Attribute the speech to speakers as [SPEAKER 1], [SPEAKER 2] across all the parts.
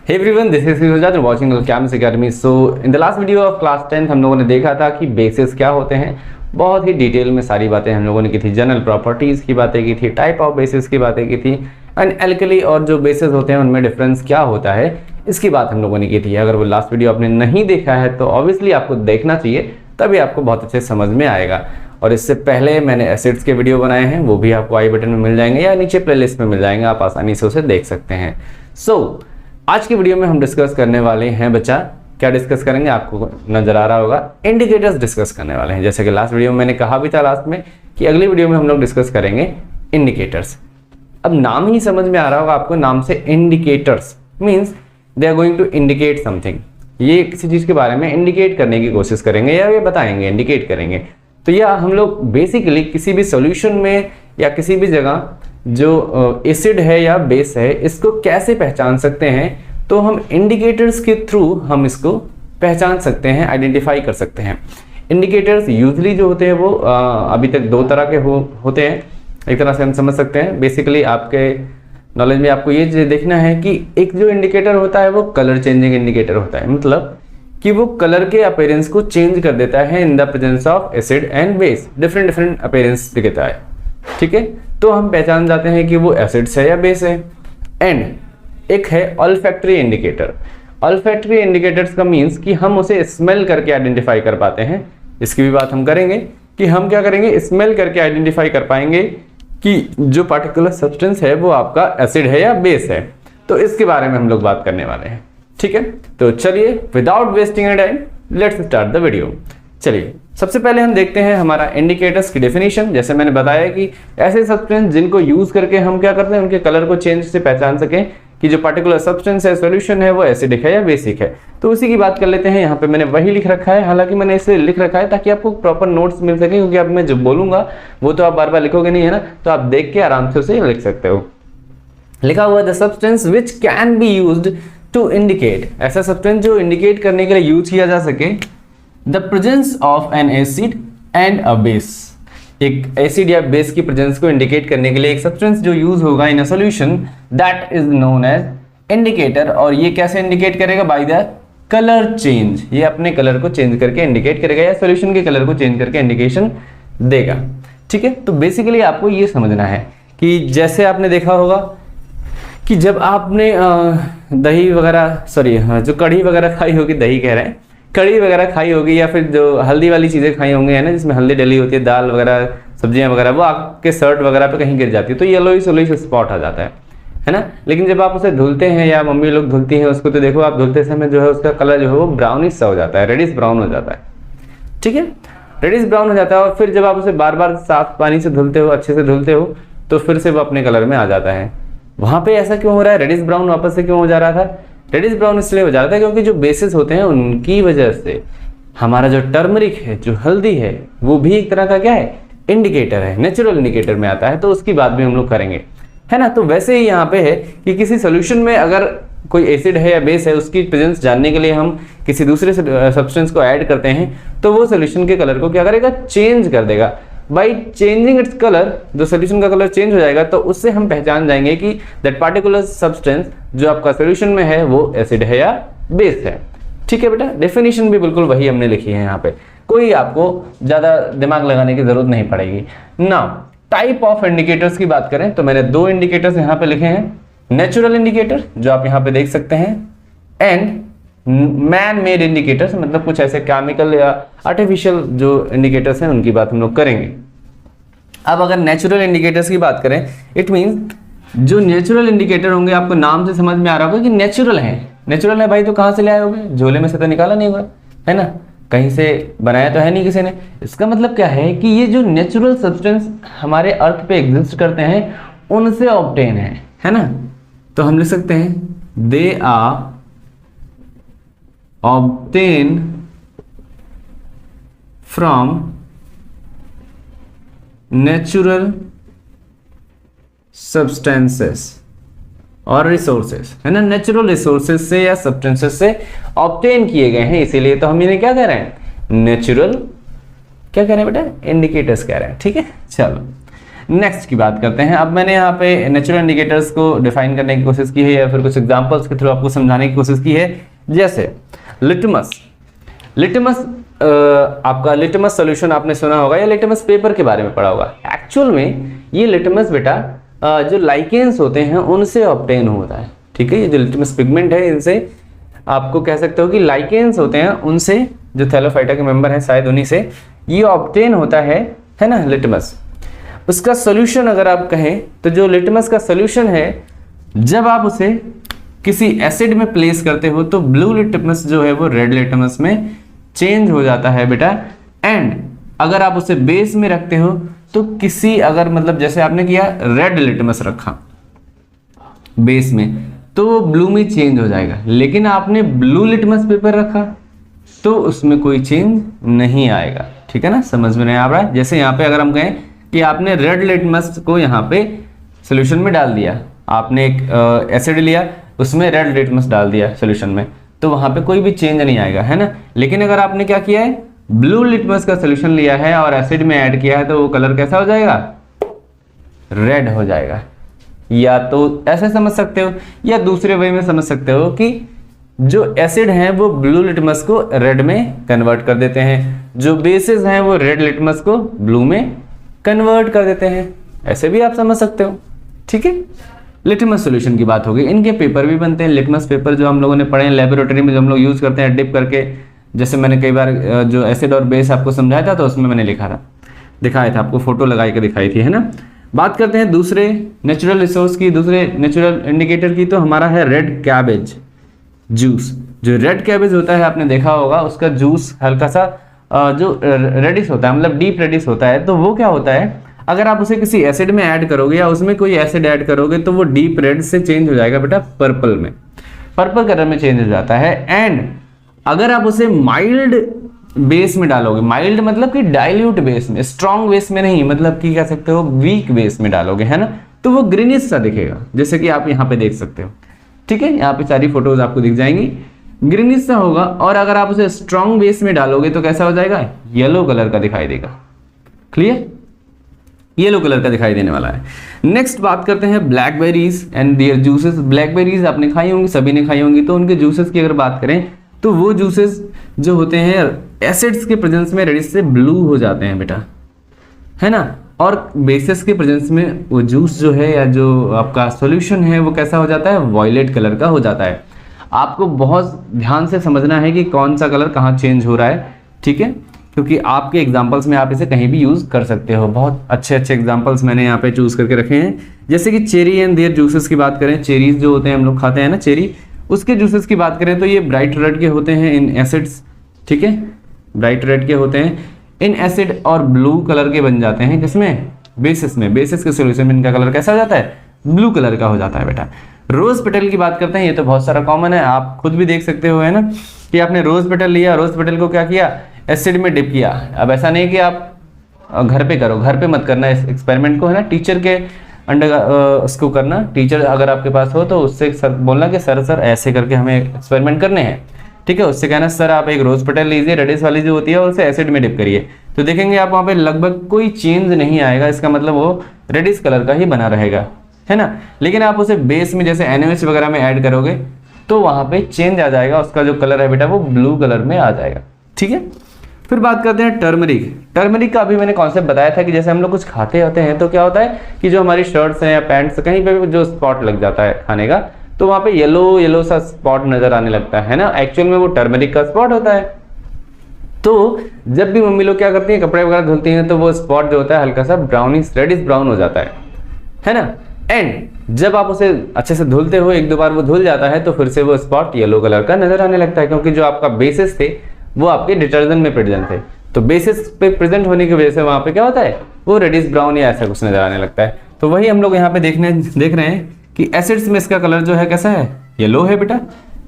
[SPEAKER 1] Hey everyone, this is Sujat and watching Alchemist Academy. So in the last video of class 10th हम लोगों ने देखा था कि बेसिस क्या होते हैं। बहुत ही डिटेल में सारी बातें हम लोगों ने की थी। जनरल प्रॉपर्टीज़ की बातें की थी, टाइप ऑफ बेसिस की बातें की थी, एंड एल्कली और जो बेसिस होते हैं उनमें डिफरेंस क्या होता है इसकी बात हम लोगों ने की थी। अगर वो लास्ट वीडियो आपने नहीं देखा है तो ऑब्वियसली आपको देखना चाहिए, तभी आपको बहुत अच्छे समझ में आएगा। और इससे पहले मैंने एसिड्स के वीडियो बनाए हैं, वो भी आपको आई बटन में मिल जाएंगे या नीचे प्लेलिस्ट में मिल जाएंगे, आप आसानी से उसे देख सकते हैं। आज की वीडियो में हम डिस्कस करने वाले हैं बच्चा, क्या डिस्कस करेंगे आपको नजर आ रहा होगा, इंडिकेटर्स डिस्कस करने वाले हैं। जैसे कि लास्ट वीडियो में मैंने कहा भी था लास्ट में कि अगली वीडियो में हम लोग डिस्कस करेंगे इंडिकेटर्स। अब नाम ही समझ में आ रहा होगा आपको, नाम से indicators means they are going to indicate something. ये किसी चीज के बारे में इंडिकेट करने की कोशिश करेंगे या ये बताएंगे, इंडिकेट करेंगे। तो यह हम लोग बेसिकली किसी भी सॉल्यूशन में या किसी भी जगह जो एसिड है या बेस है, इसको कैसे पहचान सकते हैं, तो हम इंडिकेटर्स के थ्रू हम इसको पहचान सकते हैं, आइडेंटिफाई कर सकते हैं। इंडिकेटर्स यूजली जो होते हैं वो अभी तक दो तरह के होते हैं। एक तरह से हम समझ सकते हैं, बेसिकली आपके नॉलेज में आपको ये देखना है कि एक जो इंडिकेटर होता है वो कलर चेंजिंग इंडिकेटर होता है, मतलब कि वो कलर के अपीयरेंस को चेंज कर देता है in the presence of acid and base. Different appearance दिखाता है, ठीक है। तो हम पहचान जाते हैं कि वो एसिड्स है या बेस है। एंड एक है ऑल्फैक्टरी इंडिकेटर। ऑल्फैक्टरी इंडिकेटर्स का मीन्स कि हम उसे स्मेल करके आइडेंटिफाई कर पाते हैं। इसकी भी बात हम करेंगे कि हम क्या करेंगे, स्मेल करके आइडेंटिफाई कर पाएंगे कि जो पार्टिकुलर सब्सटेंस है वो आपका एसिड है या बेस है। तो इसके बारे में हम लोग बात करने वाले हैं, ठीक है। तो चलिए without wasting any time let's start the video. चलिए सबसे पहले हम देखते हैं हमारा इंडिकेटर्स की डेफिनेशन। जैसे मैंने बताया कि ऐसे सब्सटेंस जिनको यूज करके हम क्या करते हैं, उनके कलर को चेंज से पहचान सकें कि जो पार्टिकुलर सब्सटेंस है, सॉल्यूशन है, वो एसिडिक है या बेसिक है। तो उसी की बात कर लेते हैं। यहाँ पे मैंने वही लिख रखा है, हालांकि मैंने इसे लिख रखा है ताकि आपको प्रॉपर नोट्स मिल सके, क्योंकि अब मैं जो बोलूंगा वो तो आप बार बार लिखोगे नहीं, है ना। तो आप देख के आराम से उसे लिख सकते हो। लिखा हुआ the substance which can be used to indicate, ऐसा सब्सटेंस जो इंडिकेट करने के लिए यूज किया जा सके the presence of an acid and a base. एक एसिड या बेस की प्रेजेंस को इंडिकेट करने के लिए एक सब्सटेंस जो यूज होगा in a solution, that is known as indicator. और ये कैसे इंडिकेट करेगा, बाय द कलर चेंज। ये अपने कलर को चेंज करके इंडिकेट करेगा या सॉल्यूशन के कलर को चेंज करके इंडिकेशन देगा, ठीक है। तो बेसिकली आपको ये समझना है कि जैसे आपने देखा होगा कि जब आपने दही वगैरह जो कढ़ी वगैरह खाई होगी, दही कह रहे हैं, कढ़ी वगैरह खाई होगी, या फिर जो हल्दी वाली चीज़ें खाई होंगी, है ना, जिसमें हल्दी डली होती है, दाल वगैरह, सब्जियां वगैरह, वो आपके शर्ट वगैरह पे कहीं गिर जाती है तो येलोइश स्पॉट आ जाता है ना। लेकिन जब आप उसे धुलते हैं या मम्मी लोग धुलती हैं उसको, तो देखो आप धुलते समय जो है उसका कलर जो है वो ब्राउनिश सा हो जाता है, रेडिश ब्राउन हो जाता है, ठीक है, रेडिश ब्राउन हो जाता है। और फिर जब आप उसे बार बार साफ पानी से धुलते हो, अच्छे से धुलते हो, तो फिर से वो अपने कलर में आ जाता है। वहां पे ऐसा क्यों हो रहा है, रेडिश ब्राउन वापस से क्यों हो जा रहा था? रेडिश ब्राउन इसलिए हो जाता है क्योंकि जो बेसिस होते हैं उनकी वजह से हमारा जो टर्मरिक है, जो हल्दी है, वो भी एक तरह का क्या है, इंडिकेटर है, नेचुरल इंडिकेटर में आता है। तो उसकी बात भी हम लोग करेंगे, है ना। तो वैसे ही यहाँ पे है कि किसी सोल्यूशन में अगर कोई एसिड है या बेस है, उसकी प्रेजेंस जानने के लिए हम किसी दूसरे सब्सटेंस को ऐड करते हैं, तो वो सोल्यूशन के कलर को क्या करेगा, चेंज कर देगा। बाई चेंजिंग इट्स कलर, जो सोल्यूशन का कलर चेंज हो जाएगा, तो उससे हम पहचान जाएंगे कि दैट पार्टिकुलर सब्सटेंस जो आपका सोल्यूशन में है वो एसिड है या बेस है, ठीक है बेटा। डेफिनेशन भी बिल्कुल वही हमने लिखी है, यहाँ पे कोई आपको ज्यादा दिमाग लगाने की जरूरत नहीं पड़ेगी ना। टाइप ऑफ इंडिकेटर्स की बात करें तो मैंने दो इंडिकेटर्स यहाँ पे लिखे हैं, नेचुरल इंडिकेटर जो आप यहाँ पे देख सकते हैं, एंड मैन मेड इंडिकेटर्स, मतलब कुछ ऐसे केमिकल या आर्टिफिशियल जो इंडिकेटर्स हैं उनकी बात हम लोग करेंगे। अब अगर नेचुरल इंडिकेटर्स की बात करें, इट मींस जो नेचुरल इंडिकेटर होंगे, आपको नाम से समझ में आ रहा होगा कि नेचुरल है। नेचुरल है भाई, तो कहाँ से ले आए होगे, झोले में से तो निकाला नहीं हुआ है ना, कहीं से बनाया तो है नहीं किसी ने। इसका मतलब क्या है कि ये जो नेचुरल सब्सटेंस हमारे अर्थ पे एग्जिस्ट करते हैं उनसे ऑब्टेन है ना। तो हम लिख सकते हैं they are obtain from natural substances और रिसोर्सेस, है ना। नेचुरल रिसोर्सेस से या सब्सटेंसेस से ऑब्टेन किए गए हैं, इसीलिए तो हम इन्हें क्या कह रहे हैं, नेचुरल क्या कह रहे हैं बेटा, इंडिकेटर्स कह रहे हैं, ठीक है। चलो नेक्स्ट की बात करते हैं। अब मैंने यहाँ पे नेचुरल इंडिकेटर्स को डिफाइन करने की कोशिश की है या फिर कुछ एग्जांपल्स के थ्रू आपको समझाने की कोशिश की है। जैसे लिटमस आपका लिटमस सॉल्यूशन आपने सुना होगा या लिटमस पेपर के बारे में पढ़ा होगा। एक्चुअल में ये लिटमस बेटा जो लाइकेंस होते हैं उनसे ऑब्टेन होता है, ठीक है। ये जो लिटमस पिगमेंट है इनसे आपको कह सकते हो कि लाइकेंस होते हैं उनसे, जो थैलोफाइटा के मेंबर हैं शायद उन्हीं से ये ऑब्टेन होता है ना लिटमस। उसका सोल्यूशन अगर आप कहें तो जो लिटमस का सोल्यूशन है जब आप उसे किसी एसिड में प्लेस करते हो तो ब्लू लिटमस जो है वो रेड लिटमस में चेंज हो जाता है बेटा। एंड अगर आप उसे बेस में रखते हो तो किसी अगर मतलब जैसे आपने किया रेड लिटमस रखा बेस में तो वो ब्लू में चेंज हो जाएगा, लेकिन आपने ब्लू लिटमस पेपर रखा तो उसमें कोई चेंज नहीं आएगा, ठीक है ना। समझ में नहीं आ रहा है। जैसे यहाँ पे अगर हम कहें कि आपने रेड लिटमस को यहाँ पे सोल्यूशन में डाल दिया, आपने एक एसिड लिया उसमें रेड लिटमस डाल दिया सोल्यूशन में, तो वहां पे कोई भी चेंज नहीं आएगा, है ना। लेकिन अगर आपने क्या किया है ब्लू लिटमस का सोल्यूशन लिया है और एसिड में ऐड किया है तो वो कलर कैसा हो जाएगा, रेड हो जाएगा। या तो ऐसे समझ सकते हो या दूसरे वे में समझ सकते हो कि जो एसिड हैं वो ब्लू लिटमस को रेड में कन्वर्ट कर देते हैं, जो बेसिस हैं वो रेड लिटमस को ब्लू में कन्वर्ट कर देते हैं, ऐसे भी आप समझ सकते हो, ठीक है। लिटमस सॉल्यूशन की बात होगी। इनके पेपर भी बनते हैं, लिटमस पेपर जो हम लोगों ने पढ़े हैं लेबोरेटरी में, जो हम लोग यूज करते हैं डिप करके। जैसे मैंने कई बार जो एसिड और बेस आपको समझाया था तो उसमें मैंने लिखा था, दिखाया था आपको, फोटो लगा के दिखाई थी, है ना। बात करते हैं दूसरे नेचुरल रिसोर्स की, दूसरे नेचुरल इंडिकेटर की, तो हमारा है रेड कैबेज जूस। जो रेड कैबेज होता है आपने देखा होगा उसका जूस हल्का सा जो रेडिश होता है, मतलब डीप रेडिश होता है। तो वो क्या होता है, अगर आप उसे किसी एसिड में ऐड करोगे या उसमें कोई एसिड ऐड करोगे तो वो डीप रेड से चेंज हो जाएगा बेटा पर्पल में, पर्पल कलर में चेंज हो जाता है। एंड अगर आप उसे माइल्ड बेस में डालोगे, माइल्ड मतलब कि डाइल्यूट बेस में, स्ट्रॉन्ग बेस में नहीं, मतलब कि कह सकते हो वीक बेस में डालोगे, है ना, तो वो ग्रीनिश सा दिखेगा, जैसे कि आप यहाँ पे देख सकते हो, ठीक है। यहाँ पे सारी फोटोज आपको दिख जाएंगी, ग्रीनिश सा होगा। और अगर आप उसे स्ट्रॉन्ग बेस में डालोगे तो कैसा हो जाएगा, येलो कलर का दिखाई देगा। क्लियर, येलो कलर का दिखाई देने वाला है। नेक्स्ट बात करते हैं blackberries and their juices. Blackberries आपने खाई होंगी, सभी ने खाई होंगी, तो उनके जूसेस की अगर बात करें तो वो जूसेस जो होते हैं एसिड्स के प्रेजेंस में रेडिश से ब्लू हो जाते हैं बेटा, है ना। और बेसिस के प्रेजेंस में वो जूस जो है या जो आपका सॉल्यूशन है वो कैसा हो जाता है, वॉयलेट कलर का हो जाता है। आपको बहुत ध्यान से समझना है कि कौन सा कलर कहाँ चेंज हो रहा है, ठीक है, क्योंकि आपके एग्जांपल्स में आप इसे कहीं भी यूज कर सकते हो। बहुत अच्छे अच्छे एग्जांपल्स मैंने यहाँ पे चूज करके रखे हैं। जैसे कि चेरी एंड देयर जूसेस की बात करें, चेरीज जो होते हैं हम लोग खाते हैं ना चेरी, उसके जूसेस की बात करें तो ये ब्राइट रेड के होते हैं इन एसिड्स, ठीक है, ब्राइट रेड के होते हैं इन एसिड और ब्लू कलर के बन जाते हैं किसमें, बेसिस में। बेसिस के सॉल्यूशन में इनका कलर कैसा हो जाता है, ब्लू कलर का हो जाता है बेटा। रोज पेटल की बात करते हैं, ये तो बहुत सारा कॉमन है, आप खुद भी देख सकते हो, है ना, कि आपने रोज पेटल लिया, रोज पेटल को क्या किया, एसिड में डिप किया। अब ऐसा नहीं कि आप घर पे करो, घर पे मत करना इस एक्सपेरिमेंट को, है ना, टीचर के अंडर उसको करना। टीचर अगर आपके पास हो तो उससे सर बोलना कि सर ऐसे करके हमें एक्सपेरिमेंट करने हैं, ठीक है। उससे कहना सर आप एक रोज पेटल लीजिए, रेडिश वाली जो होती है, और उसे एसिड में डिप करिए, तो देखेंगे आप वहाँ पे लगभग कोई चेंज नहीं आएगा। इसका मतलब वो रेडिश कलर का ही बना रहेगा, है ना। लेकिन आप उसे बेस में जैसे NaOH वगैरह में ऐड करोगे तो वहाँ पे चेंज आ जाएगा, उसका जो कलर है बेटा वो ब्लू कलर में आ जाएगा, ठीक है। फिर बात करते हैं टर्मरिक। टर्मरिक का अभी मैंने कॉन्सेप्ट बताया था कि जैसे हम लोग कुछ खाते होते हैं तो क्या होता है कि जो हमारी शर्ट्स हैं या पैंट्स कहीं पे भी जो स्पॉट लग जाता है खाने का, तो वहाँ पे येलो येलो सा स्पॉट नजर आने लगता है ना, एक्चुअल में वो टर्मरिक का स्पॉट होता है। तो जब भी मम्मी लोग क्या करती हैं, कपड़े वगैरह धुलती हैं, तो वो स्पॉट जो होता है हल्का सा ब्राउनिश रेडिश ब्राउन हो जाता है ना। एंड जब आप उसे अच्छे से धुलते हो, एक दो बार वो धुल जाता है, तो फिर से वो स्पॉट येलो कलर का नजर आने लगता है, क्योंकि जो आपका बेसिस थे वो आपके डिटर्जेंट में प्रेजेंट थे, तो बेसिस पे प्रेजेंट होने की वजह से वहां पे क्या होता है, वो रेडिश ब्राउन या ऐसा कुछ नजर आने लगता है। तो वही हम लोग यहाँ पे देख रहे हैं कि एसिड्स में इसका कलर जो है कैसा है, येलो है बेटा।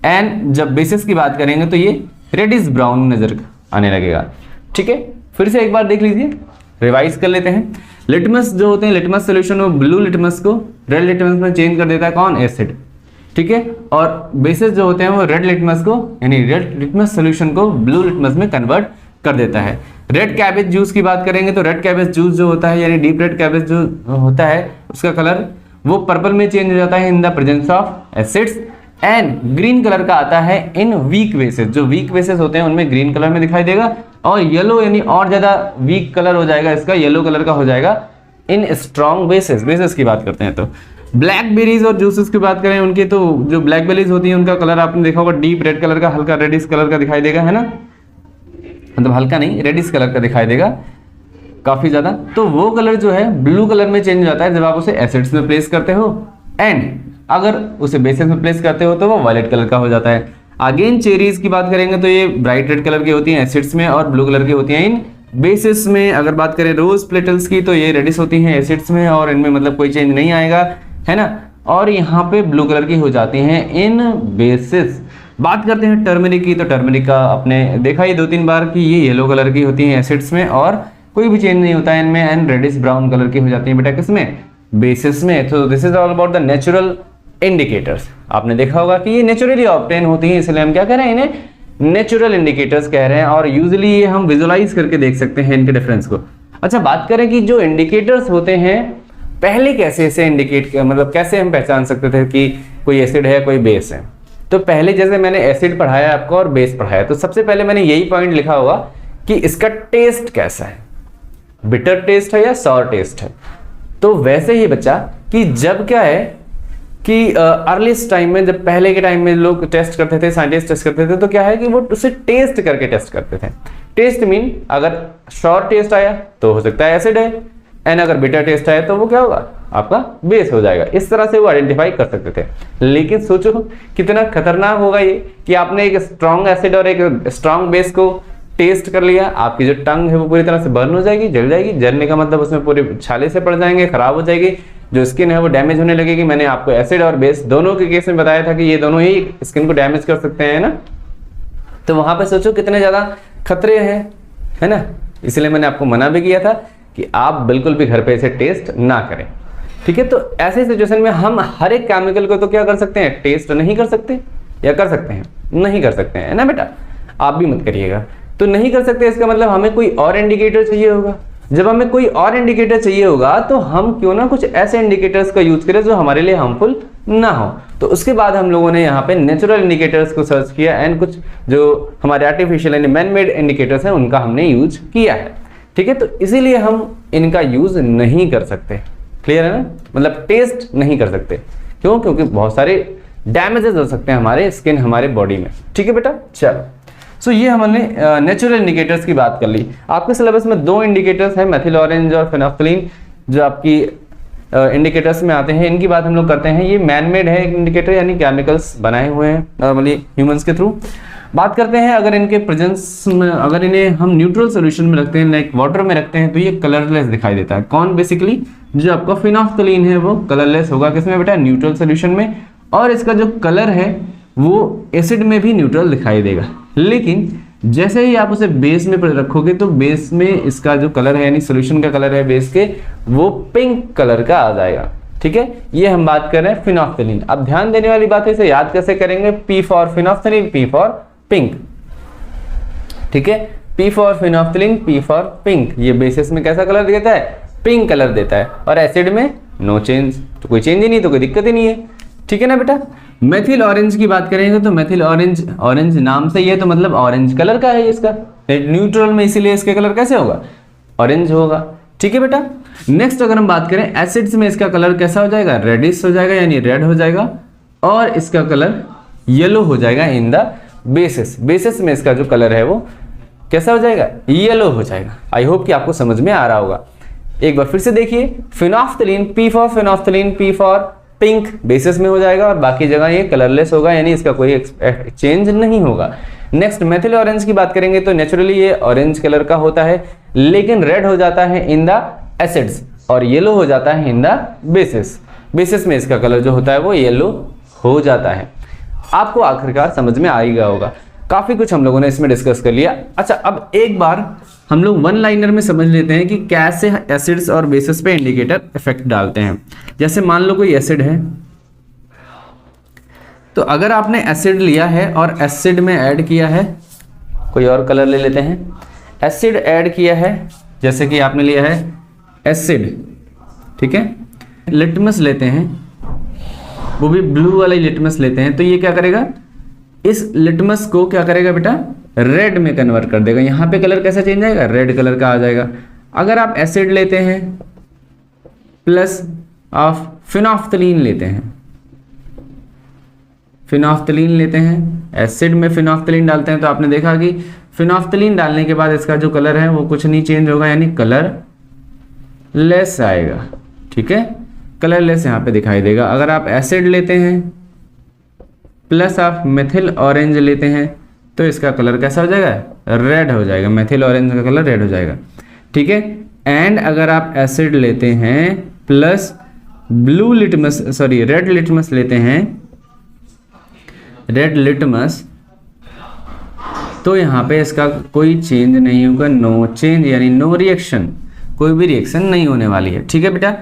[SPEAKER 1] एंड जब बेसिस की बात करेंगे तो ये रेडिश ब्राउन नजर आने लगेगा, ठीक है। फिर से एक बार देख लीजिए, रिवाइज कर लेते हैं। लिटमस जो होते हैं, लिटमस सोल्यूशन वो ब्लू लिटमस को रेड लिटमस में चेंज कर देता है, कौन, एसिड, ठीक है। और बेसिस जो होते हैं वो रेड लिटमस को, यानी रेड लिटमस सोल्यूशन को ब्लू लिटमस में कन्वर्ट कर देता है। रेड कैबेज जूस की बात करेंगे तो रेड कैबेज जूस जो होता है यानी डीप रेड कैबेज जो होता है उसका कलर वो पर्पल में चेंज हो जाता है in the presence of acids. And green colour का आता है इन वीक बेसेस, जो वीक बेसेस होते हैं उनमें ग्रीन कलर में दिखाई देगा। और येलो यानी और ज्यादा वीक कलर हो जाएगा इसका, येलो कलर का हो जाएगा इन स्ट्रॉन्ग बेसेस। बेसेस की बात करते हैं तो ब्लैकबेरीज और जूसेस की बात करें उनके तो जो ब्लैकबेरीज होती हैं उनका कलर आपने देखा होगा डीप रेड कलर का, हल्का रेडिश कलर का दिखाई देगा, है ना, मतलब हल्का नहीं रेडिश कलर का दिखाई देगा काफी ज्यादा। तो वो कलर जो है ब्लू कलर में चेंज हो जाता है जब आप उसे एसिड्स में प्लेस करते हो, एंड अगर उसे बेसेस में प्लेस करते हो तो वो वायलेट कलर का हो जाता है। अगेन चेरीज की बात करेंगे तो ये ब्राइट रेड कलर की होती हैं एसिड्स में और ब्लू कलर की होती हैं इन बेसिस में। अगर बात करें रोज प्लेटल्स की तो ये रेडिश होती हैं एसिड्स में और इनमें मतलब कोई चेंज नहीं आएगा, है ना, और यहाँ पे ब्लू कलर की हो जाती हैं इन बेसिस। बात करते हैं टर्मरिक की तो टर्मरिक का आपने देखा ही 2-3 बार कि ये येलो कलर की होती हैं एसिड्स में और कोई भी चेंज नहीं होता है इनमें, एंड रेडिश ब्राउन कलर की हो जाती है बेटा किसमें, बेसिस में। तो this is all about the natural indicators. आपने देखा होगा कि ये नेचुरली ऑब्टेन होती हैं, इसलिए हम क्या कह रहे हैं इन्हें नेचुरल इंडिकेटर्स कह रहे हैं, और यूजुअली ये हम विजुअलाइज करके देख सकते हैं इनके डिफरेंस को। अच्छा, बात करें कि जो इंडिकेटर्स होते हैं पहले कैसे इसे इंडिकेट, मतलब कैसे हम पहचान सकते थे कि कोई एसिड है कोई बेस है। तो पहले जैसे मैंने एसिड पढ़ाया आपको और बेस पढ़ाया, तो सबसे पहले मैंने यही पॉइंट लिखा होगा कि इसका टेस्ट कैसा है, बिटर टेस्ट है या सॉर टेस्ट है। तो वैसे ही बच्चा कि जब क्या है कि अर्लीस्ट टाइम में, जब पहले के टाइम में लोग टेस्ट करते थे, साइंटिस्ट टेस्ट करते थे, तो क्या है कि वो उसे टेस्ट करके टेस्ट करते थे। टेस्ट मीन अगर सॉर टेस्ट आया तो हो सकता है एसिड है, एंड अगर बिटर टेस्ट आया तो वो क्या होगा आपका बेस हो जाएगा। इस तरह से वो आइडेंटिफाई कर सकते थे। लेकिन सोचो कितना खतरनाक होगा ये कि आपने एक स्ट्रॉन्ग एसिड और एक स्ट्रॉन्ग बेस को टेस्ट कर लिया, आपकी जो टंग है वो पूरी तरह से बर्न हो जाएगी, जल जाएगी। जलने का मतलब उसमें पूरे छाले से पड़ जाएंगे, खराब हो जाएगी, जो स्किन है वो डैमेज होने लगेगी। मैंने आपको एसिड और बेस दोनों के केस में बताया था कि ये दोनों ही स्किन को डैमेज कर सकते हैं ना। तो वहां पे सोचो कितने ज्यादा खतरे हैं, है ना। इसलिए मैंने आपको मना भी किया था कि आप बिल्कुल भी घर पे इसे टेस्ट ना करें, ठीक है। तो ऐसे सिचुएशन में हम हर एक केमिकल को तो क्या कर सकते हैं, टेस्ट नहीं कर सकते, या कर सकते हैं, नहीं कर सकते हैं, है ना बेटा, आप भी मत करिएगा। तो नहीं कर सकते इसका मतलब हमें कोई और इंडिकेटर चाहिए होगा। जब हमें कोई और इंडिकेटर चाहिए होगा तो हम क्यों ना कुछ ऐसे इंडिकेटर्स का यूज करें जो हमारे लिए हार्मफुल ना हो। तो उसके बाद हम लोगों ने यहाँ पे नेचुरल इंडिकेटर्स को सर्च किया, एंड कुछ जो हमारे आर्टिफिशियल यानी मैन मेड इंडिकेटर्स हैं उनका हमने यूज किया है, ठीक है। तो इसीलिए हम इनका यूज नहीं कर सकते, क्लियर है ना, मतलब टेस्ट नहीं कर सकते। क्यों? क्योंकि बहुत सारे डैमेजेस हो सकते हैं हमारे स्किन, हमारे बॉडी में, ठीक है बेटा। चलो, सो ये हमने नेचुरल इंडिकेटर्स की बात कर ली। आपके सिलेबस में 2 इंडिकेटर्स हैं, मेथिल ऑरेंज और फेनोल्फथलीन, जो आपकी इंडिकेटर्स में आते हैं। इनकी बात हम लोग करते हैं। ये मैन मेड है इंडिकेटर, यानी केमिकल्स बनाए हुए हैं नॉर्मली ह्यूमंस के थ्रू। बात करते हैं अगर इनके प्रेजेंस में, अगर इन्हें हम न्यूट्रल सोल्यूशन में रखते हैं, लाइक वाटर में रखते हैं, तो ये कलरलेस दिखाई देता है। कौन? बेसिकली जो आपका फेनोल्फथलीन है वो कलरलेस होगा, किसमें बेटा? न्यूट्रल सोल्यूशन में। और इसका जो कलर है वो एसिड में भी न्यूट्रल दिखाई देगा। लेकिन जैसे ही आप उसे बेस में रखोगे तो बेस में इसका जो कलर है, यानी सोल्यूशन का कलर है बेस के, वो पिंक कलर का आ जाएगा, ठीक है। ये हम बात कर रहे हैं फेनोल्फथलीन। अब ध्यान देने वाली बात है, इसे याद कैसे करेंगे? P for phenolphthalein, P for pink, ठीक है। P for phenolphthalein, P for pink. ये बेसिस में कैसा कलर देता है? पिंक कलर देता है। और एसिड में नो चेंज, तो कोई चेंज ही नहीं, तो कोई दिक्कत ही नहीं है, ठीक है ना बेटा। मेथिल ऑरेंज की बात करेंगे तो मेथिल ऑरेंज, ऑरेंज नाम से ही है तो मतलब ऑरेंज कलर का है इसका, न्यूट्रल में, इसीलिए इसका कलर कैसे होगा? ऑरेंज होगा, ठीक है बेटा। नेक्स्ट अगर हम बात करें एसिड्स में, इसका कलर कैसा हो जाएगा? रेडिश हो जाएगा, यानी रेड हो जाएगा। और इसका कलर येलो हो जाएगा इन द बेसिस। बेसिस में इसका जो कलर है वो कैसा हो जाएगा? येलो हो जाएगा। आई होप कि आपको समझ में आ रहा होगा। एक बार फिर से देखिए, phenolphthalein, P for phenolphthalein, P for pink bases में हो जाएगा, और बाकी जगह ये कलरलेस होगा, यानी इसका कोई चेंज नहीं होगा। नेक्स्ट मेथिल ऑरेंज की बात करेंगे तो नेचुरली ये ऑरेंज कलर का होता है, लेकिन रेड हो जाता है इन द एसिड्स और येलो हो जाता है इन द बेसिस। बेसिस में इसका कलर जो होता है वो येलो हो जाता है। आपको आखिरकार समझ में आ ही गया होगा। काफी कुछ हम लोगों ने इसमें डिस्कस कर लिया। अच्छा, अब एक बार हम लोग वन लाइनर में समझ लेते हैं कि कैसे एसिड्स और बेसिस पे इंडिकेटर इफेक्ट डालते हैं। जैसे मान लो कोई एसिड है, तो अगर आपने एसिड लिया है और एसिड में ऐड किया है, कोई और कलर ले लेते हैं, एसिड ऐड किया है, जैसे कि आपने लिया है एसिड, ठीक है, लिटमस लेते हैं, वो भी ब्लू वाला लिटमस लेते हैं, तो ये क्या करेगा, इस लिटमस को क्या करेगा बेटा, रेड में कन्वर्ट कर देगा। यहाँ पे कलर कैसा चेंज आएगा, रेड कलर का आ जाएगा। अगर आप एसिड लेते हैं प्लस ऑफ फिनोफ्थलीन लेते हैं, फिनोफ्थलीन लेते हैं, एसिड में फिनोफ्थलीन डालते हैं, तो आपने देखा कि फिनोफ्थलीन डालने के बाद इसका जो कलर है वो कुछ नहीं चेंज होगा, यानी कलर लेस आएगा, ठीक है, कलरलेस यहाँ पे दिखाई देगा। अगर आप एसिड लेते हैं प्लस आप मेथिल ऑरेंज लेते हैं तो इसका कलर कैसा हो जाएगा, रेड हो जाएगा, मेथिल ऑरेंज का कलर रेड हो जाएगा, ठीक है। एंड अगर आप एसिड लेते हैं plus blue litmus, sorry red litmus लेते हैं, रेड लिटमस, तो यहाँ पे इसका कोई चेंज नहीं होगा, नो चेंज, यानी नो रिएक्शन, कोई भी रिएक्शन नहीं होने वाली है, ठीक है बेटा।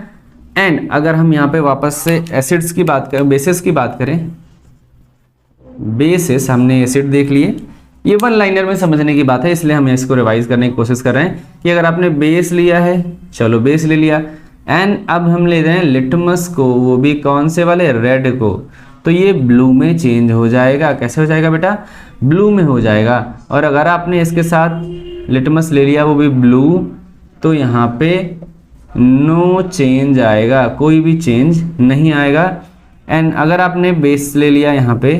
[SPEAKER 1] एंड अगर हम यहाँ पे वापस से एसिड्स की बात करें, बेसिस की बात करें, बेसिस हमने एसिड देख लिए, ये वन लाइनर में समझने की बात है, इसलिए हम इसको रिवाइज करने की कोशिश कर रहे हैं कि अगर आपने बेस लिया है, चलो बेस ले लिया, एंड अब हम ले रहे हैं लिटमस को, वो भी कौन से वाले, रेड को, तो ये ब्लू में चेंज हो जाएगा। कैसे हो जाएगा बेटा, ब्लू में हो जाएगा। और अगर आपने इसके साथ लिटमस ले लिया वो भी ब्लू, तो यहाँ पे नो चेंज आएगा, कोई भी चेंज नहीं आएगा। एंड अगर आपने बेस ले लिया यहाँ पे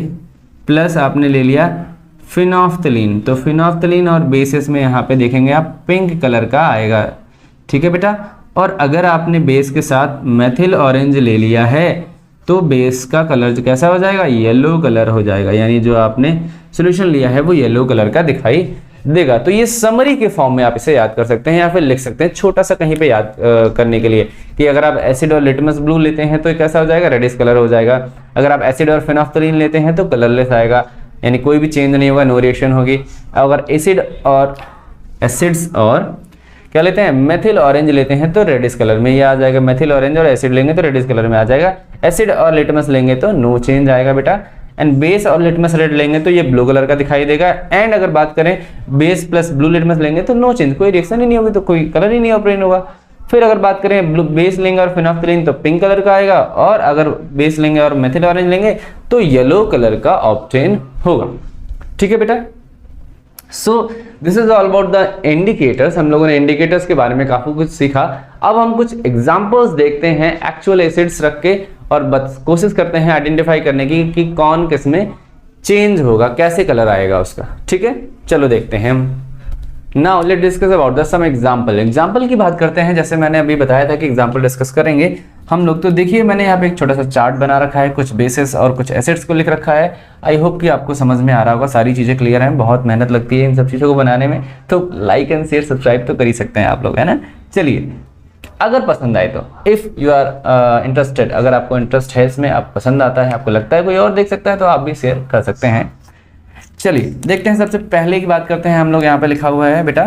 [SPEAKER 1] प्लस आपने ले लिया फिनोफ्थलीन, तो फिनोफ्थलीन और बेसिस में यहाँ पे देखेंगे आप पिंक कलर का आएगा, ठीक है बेटा। और अगर आपने बेस के साथ मेथिल ऑरेंज ले लिया है तो बेस का कलर कैसा हो जाएगा, येलो कलर हो जाएगा, यानी जो आपने सॉल्यूशन लिया है वो येलो कलर का दिखाई देगा। तो ये समरी के फॉर्म में आप इसे याद कर सकते हैं या फिर लिख सकते हैं छोटा सा कहीं पे याद करने के लिए कि अगर आप एसिड और लिटमस ब्लू लेते हैं तो कैसा हो जाएगा, रेडिश कलर हो जाएगा। अगर आप एसिड और फिनोफ्थलीन लेते हैं तो कलरलेस आएगा, यानी कोई भी चेंज नहीं होगा, नो रिएक्शन होगी। अगर एसिड और एसिड्स और क्या लेते हैं, मेथिल ऑरेंज लेते हैं तो रेडिश कलर में ये आ जाएगा, मेथिल ऑरेंज और एसिड लेंगे तो रेडिश कलर में आ जाएगा। एसिड और लिटमस लेंगे तो नो चेंज आएगा बेटा। एंड बेस और लिटमस रेड लेंगे तो ये ब्लू कलर का दिखाई देगा। एंड अगर बात करें बेस प्लस ब्लू लिटमस लेंगे तो नो चेंज, कोई रिएक्शन ही नहीं होगी, तो कोई कलर ही नहीं ऑपरेट होगा। फिर अगर बात करें ब्लू बेस लेंगे और फिनोफ्थलीन तो पिंक कलर का आएगा, और अगर बेस लेंगे और मेथिल ऑरेंज लेंगे तो येलो कलर का ऑब्टेन होगा, ठीक है बेटा। So this is all about the indicators. हम लोगों ने इंडिकेटर्स के बारे में काफी कुछ सीखा। अब हम कुछ एग्जांपल्स देखते हैं एक्चुअल एसिड्स रख के, और कोशिश करते हैं आइडेंटिफाई करने की कि कौन किस में चेंज होगा, कैसे कलर आएगा उसका, ठीक है। चलो देखते हैं हम। Now let's discuss about the some example. Example की बात करते हैं, जैसे मैंने अभी बताया था कि एग्जांपल डिस्कस करेंगे हम लोग। तो देखिए मैंने यहाँ पे एक छोटा सा चार्ट बना रखा है, कुछ बेसिस और कुछ एसिड्स को लिख रखा है। आई होप कि आपको समझ में आ रहा होगा, सारी चीज़ें क्लियर हैं। बहुत मेहनत लगती है इन सब चीज़ों को बनाने में, तो लाइक एंड शेयर सब्सक्राइब तो कर ही सकते हैं आप लोग, है ना। चलिए, अगर पसंद आए तो इफ़ यू आर इंटरेस्टेड, अगर आपको इंटरेस्ट है इसमें, आप पसंद आता है, आपको लगता है कोई और देख सकता है, तो आप भी शेयर कर सकते हैं। चलिए देखते हैं, सबसे पहले की बात करते हैं हम लोग। यहाँ पे लिखा हुआ है बेटा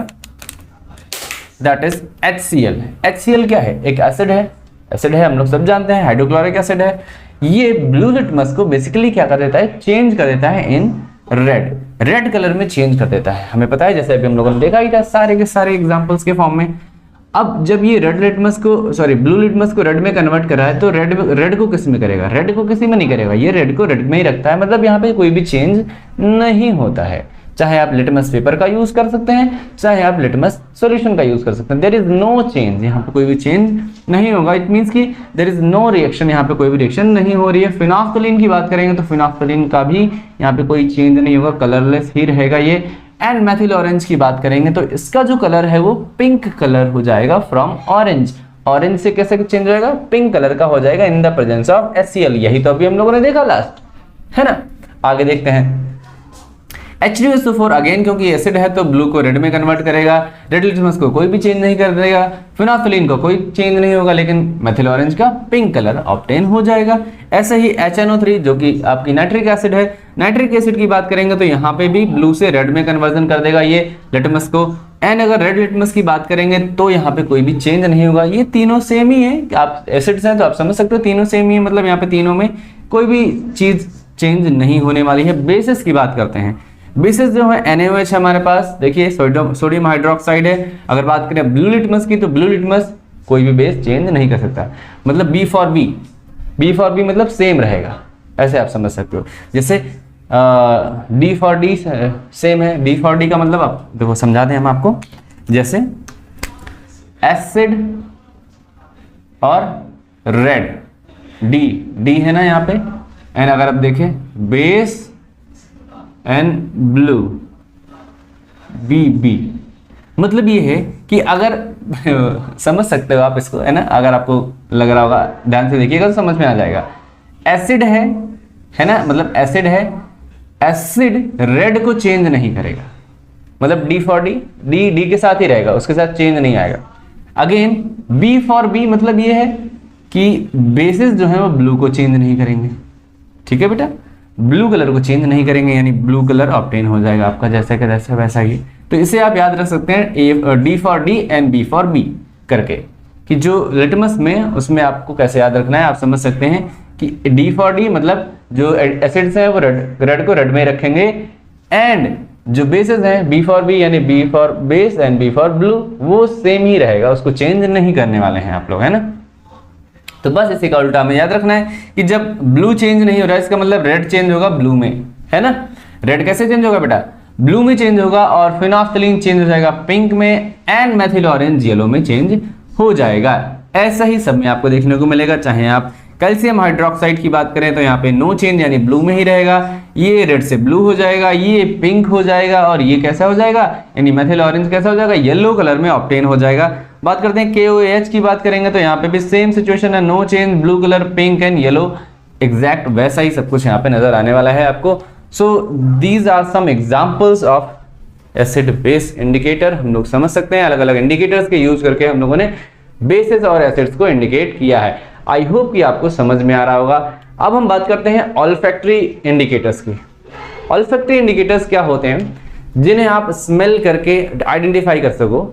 [SPEAKER 1] दैट इज HCl। HCl क्या है, एक एसिड है, एसिड है, हम लोग सब जानते हैं, हाइड्रोक्लोरिक एसिड है। ये ब्लू लिटमस को बेसिकली क्या कर देता है, चेंज कर देता है इन रेड, रेड कलर में चेंज कर देता है। हमें पता है, जैसे अभी हम लोगों ने देखा ही था सारे के सारे एग्जांपल्स के फॉर्म में। अब जब ये रेड लिटमस को, सॉरी ब्लू लिटमस को रेड में कन्वर्ट करा है, तो रेड को किस में करेगा, रेड को किसी में नहीं करेगा, ये रेड को रेड में ही रखता है। मतलब यहाँ पे कोई भी चेंज नहीं होता है। चाहे आप लिटमस पेपर का यूज कर सकते हैं, चाहे आप लिटमस सॉल्यूशन का यूज कर सकते हैं, देयर इज नो चेंज, यहाँ पे कोई भी चेंज नहीं होगा। इट मीन्स कि देयर इज नो रिएक्शन, यहाँ पे कोई भी रिएक्शन नहीं हो रही है। फिनोफ्थलीन की बात करेंगे तो फिनोफ्थलीन का भी यहाँ पे कोई चेंज नहीं होगा, कलरलेस ही रहेगा ये। एंड मेथिल ऑरेंज की बात करेंगे तो इसका जो कलर है वो पिंक कलर हो जाएगा फ्रॉम ऑरेंज। ऑरेंज से कैसे चेंज हो जाएगा, पिंक कलर का हो जाएगा in the presence of HCl। यही तो अभी हम लोगों ने देखा लास्ट, है ना। आगे देखते हैं H2SO4 अगेन, क्योंकि एसिड है तो ब्लू को रेड में कन्वर्ट करेगा। रेड लिटमस को कोई भी चेंज नहीं कर देगा, फिनोफ्थलीन को कोई चेंज नहीं होगा, लेकिन मेथिल ऑरेंज का पिंक कलर ऑब्टेन हो जाएगा। ऐसे ही HNO3 जो कि आपकी नाइट्रिक एसिड है, नाइट्रिक एसिड की बात करेंगे तो यहाँ पे भी ब्लू से रेड में कन्वर्जन कर देगा ये लिटमस को। एंड अगर रेड लिटमस की बात करेंगे तो यहाँ पे कोई भी चेंज नहीं होगा। ये तीनों सेम ही है, आप एसिड्स हैं तो आप समझ सकते हो तीनों सेम ही है, मतलब यहाँ पे तीनों में कोई भी चीज चेंज नहीं होने वाली है। बेसिस की बात करते हैं, बेसिस जो है NaOH है हमारे पास, देखिए सोडियम हाइड्रोक्साइड है। अगर बात करें ब्लू लिटमस की, तो ब्लू लिटमस कोई भी बेस चेंज नहीं कर सकता, मतलब B फॉर B मतलब सेम रहेगा, ऐसे आप समझ सकते हो। जैसे D फॉर D सेम है, D फॉर D का मतलब आप देखो समझा दें हम आपको, जैसे एसिड और रेड, D है ना यहाँ पे, एंड अगर आप देखें बेस एंड ब्लू B, मतलब ये है कि अगर समझ सकते हो आप इसको, है ना, अगर आपको लग रहा होगा ध्यान से देखिएगा तो समझ में आ जाएगा। एसिड है ना, मतलब एसिड है, एसिड रेड को चेंज नहीं करेगा, मतलब D फॉर D के साथ ही रहेगा, उसके साथ चेंज नहीं आएगा। अगेन B फॉर B मतलब ये है कि बेसिस जो है वो ब्लू को चेंज नहीं करेंगे, ठीक है बेटा, ब्लू कलर को चेंज नहीं करेंगे, यानी ब्लू कलर ऑब्टेन हो जाएगा आपका जैसे का जैसा वैसा ही। तो इसे आप याद रख सकते हैं D for D and B for B करके, कि जो लिटमस में उसमें आपको कैसे याद रखना है आप समझ सकते हैं कि D फॉर D मतलब जो एसिड्स हैं वो रेड को रेड में रखेंगे, एंड जो बेसिस हैं B फॉर B यानी B for base and B for blue वो सेम ही रहेगा, उसको चेंज नहीं करने वाले हैं आप लोग, है ना। तो बस इसी का उल्टा हमें याद रखना है कि जब ब्लू चेंज नहीं हो रहा है इसका मतलब रेड चेंज होगा ब्लू में, है ना। रेड कैसे चेंज होगा बेटा, ब्लू में चेंज होगा, और फिनोल्फथालीन चेंज हो जाएगा पिंक में, एंड मेथिल ऑरेंज येलो में चेंज हो जाएगा। ऐसा ही सब में आपको देखने को मिलेगा। चाहे आप कैल्शियम हाइड्रोक्साइड की बात करें तो यहाँ पे नो चेंज यानी ब्लू में ही रहेगा, ये रेड से ब्लू हो जाएगा, ये पिंक हो जाएगा, और ये कैसा हो जाएगा यानी मेथिल ऑरेंज कैसा हो जाएगा, येलो कलर में ऑब्टेन हो जाएगा। बात करते हैं KOH की बात करेंगे तो यहाँ पे भी सेम सिचुएशन है, no change, blue colour, pink and yellow, exact वैसा ही सब कुछ यहाँ पे नजर आने वाला है आपको। So these are some examples of acid base indicator. हम लोग समझ सकते हैं अलग अलग इंडिकेटर्स के यूज करके हम लोगों ने बेसिस और एसिड्स को इंडिकेट किया है। आई होप कि आपको समझ में आ रहा होगा। अब हम बात करते हैं ऑल्फैक्टरी इंडिकेटर्स की। ऑल्फैक्टरी इंडिकेटर्स क्या होते हैं, जिन्हें आप स्मेल करके आइडेंटिफाई कर सको,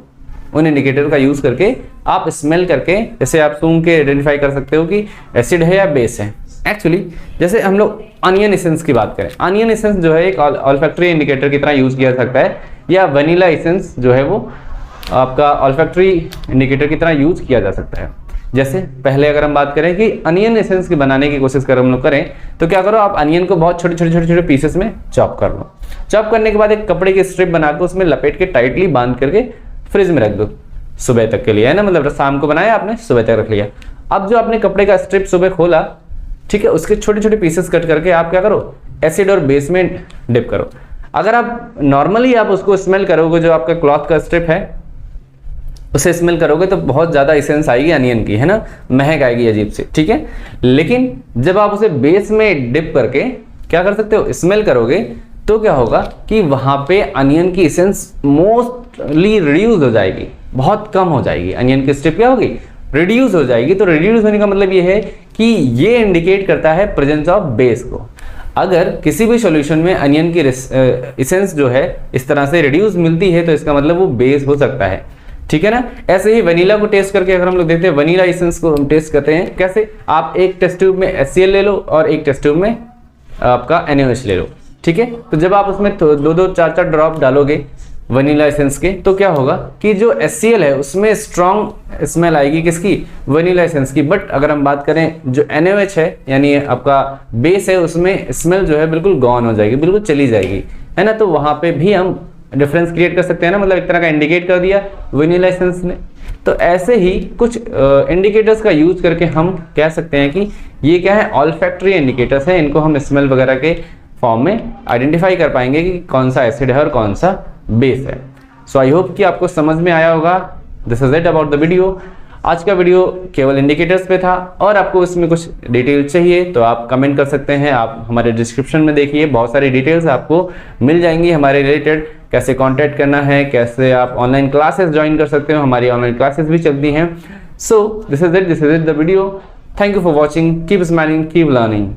[SPEAKER 1] उन इंडिकेटर का यूज करके आप स्मेल करके जैसे आप सूंघ के आइडेंटिफाई कर सकते हो कि एसिड है या बेस है। एक्चुअली जैसे हम लोग अनियन एसेंस की बात करें, अनियन एसेंस जो है एक ऑल्फैक्टरी इंडिकेटर की तरह यूज किया जा सकता है, या वनीला एसेंस जो है वो आपका ऑल्फैक्टरी इंडिकेटर की तरह यूज किया जा सकता है। जैसे पहले अगर हम बात करें कि अनियन एसेंस की बनाने की कोशिश कर हम लोग करें तो क्या करो, आप अनियन को बहुत छोटे छोटे छोटे छोटे पीसेस में चॉप कर लो। चॉप करने के बाद एक कपड़े की स्ट्रिप बनाकर उसमें लपेट के टाइटली बांध करके फ्रिज में रख दो सुबह तक के लिए, है ना, मतलब शाम को बनाया आपने सुबह तक रख लिया। अब जो आपने कपड़े का स्ट्रिप सुबह खोला, ठीक है, उसके छोटे छोटे पीसेस कट करके आप क्या करो, एसिड और बेस में डिप करो। अगर आप नॉर्मली आप उसको स्मेल करोगे, जो आपका क्लॉथ का स्ट्रिप है उसे स्मेल करोगे तो बहुत ज़्यादा एसेंस आएगी अनियन की, है ना, महक आएगी अजीब से, ठीक है। लेकिन जब आप उसे बेस में डिप करके क्या कर सकते हो, स्मेल करोगे, तो क्या होगा कि वहाँ पे अनियन की एसेंस मोस्टली रिड्यूस हो जाएगी, बहुत कम हो जाएगी। अनियन की स्ट्रिप क्या होगी, रिड्यूस हो जाएगी। तो रिड्यूस होने का मतलब ये है कि ये इंडिकेट करता है प्रेजेंस ऑफ बेस को। अगर किसी भी सॉल्यूशन में अनियन की एसेंस जो है इस तरह से रिड्यूस मिलती है तो इसका मतलब वो बेस हो सकता है, ठीक है ना। ऐसे ही वनीला को टेस्ट करके अगर हम लोग देखते हैं, वनीला एसेंस को हम टेस्ट करते हैं कैसे, आप एक टेस्ट ट्यूब में HCl ले लो और एक टेस्ट ट्यूब में आपका NaOH ले लो, ठीक है। तो जब आप उसमें 2-2 4-4 ड्रॉप डालोगे वनीला एसेंस के, तो क्या होगा कि जो HCl है उसमें स्ट्रॉन्ग स्मेल आएगी किसकी, वनीला एसेंस की। बट अगर हम बात करें जो NaOH है यानी आपका बेस है, उसमें स्मेल जो है बिल्कुल गॉन हो जाएगी, बिल्कुल चली जाएगी, है ना। तो वहां पे भी हम डिफरेंस क्रिएट कर सकते हैं ना, मतलब एक तरह का इंडिकेट कर दिया वनीला एसेंस ने। तो ऐसे ही कुछ इंडिकेटर्स का यूज करके हम कह सकते हैं कि ये क्या है, ऑल्फैक्टरी इंडिकेटर्स हैं। इनको हम स्मेल वगैरह के फॉर्म में आइडेंटिफाई कर पाएंगे कि कौन सा एसिड है और कौन सा बेस है। सो आई होप कि आपको समझ में आया होगा। This is it about the video. आज का वीडियो केवल इंडिकेटर्स पे था, और आपको इसमें कुछ डिटेल चाहिए तो आप कमेंट कर सकते हैं। आप हमारे डिस्क्रिप्शन में देखिए, बहुत सारी डिटेल्स आपको मिल जाएंगी हमारे रिलेटेड, कैसे कांटेक्ट करना है, कैसे आप ऑनलाइन क्लासेस ज्वाइन कर सकते हो, हमारी ऑनलाइन क्लासेस भी चलती हैं। So this is it the video. Thank you for watching, keep smiling, keep learning.